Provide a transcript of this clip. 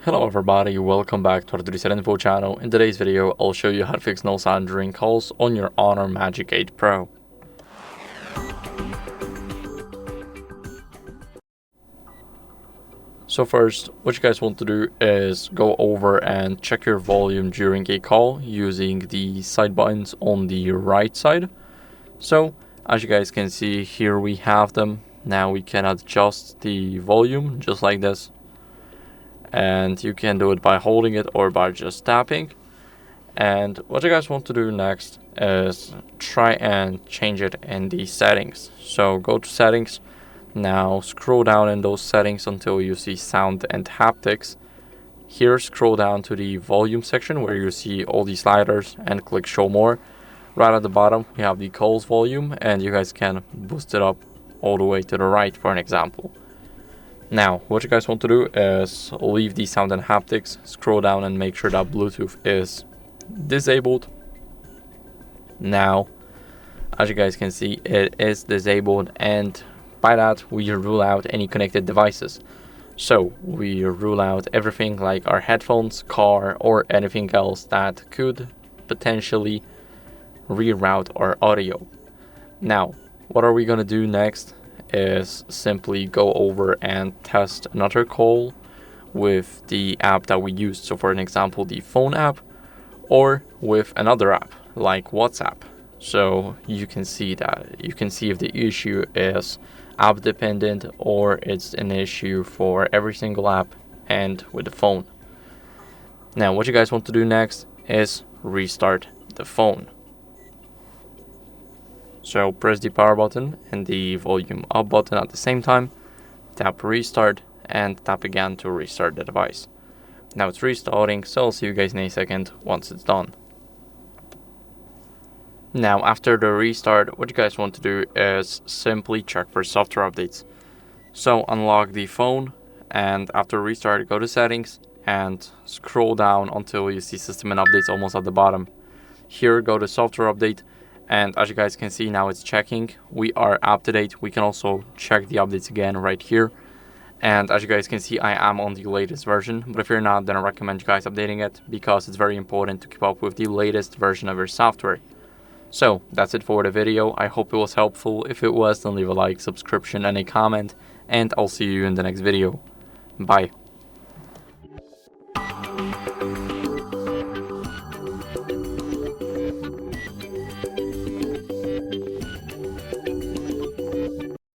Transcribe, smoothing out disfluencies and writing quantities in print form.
Hello everybody, welcome back to HardReset.Info channel. In today's video, I'll show you how to fix no sound during calls on your HONOR Magic8 Pro. So first, what you guys want to do is go over and check your volume during a call using the side buttons on the right side. So as you guys can see, here we have them. Now we can adjust the volume just like this. And you can do it by holding it or by just tapping. And what you guys want to do next is try and change it in the settings. So go to settings. Now scroll down in those settings until you see sound and haptics. Here scroll down to the volume section where you see all the sliders and click show more. Right at the bottom we have the calls volume, and you guys can boost it up all the way to the right for an example. Now, what you guys want to do is leave the sound and haptics, scroll down and make sure that Bluetooth is disabled. Now, as you guys can see, it is disabled, and by that we rule out any connected devices. So we rule out everything like our headphones, car, or anything else that could potentially reroute our audio. Now, what are we gonna do next is simply go over and test another call with the app that we used. So for an example, the phone app, or with another app like WhatsApp. So you can see if the issue is app dependent or it's an issue for every single app and with the phone. Now what you guys want to do next is restart the phone. So press the power button and the volume up button at the same time, tap restart and tap again to restart the device. Now it's restarting, so I'll see you guys in a second once it's done. Now after the restart, what you guys want to do is simply check for software updates. So unlock the phone, and after restart go to settings and scroll down until you see system and updates almost at the bottom. Here go to software update. And as you guys can see, now it's checking. We are up to date. We can also check the updates again right here. And as you guys can see, I am on the latest version. But if you're not, then I recommend you guys updating it, because it's very important to keep up with the latest version of your software. So that's it for the video. I hope it was helpful. If it was, then leave a like, subscription, and a comment. And I'll see you in the next video. Bye.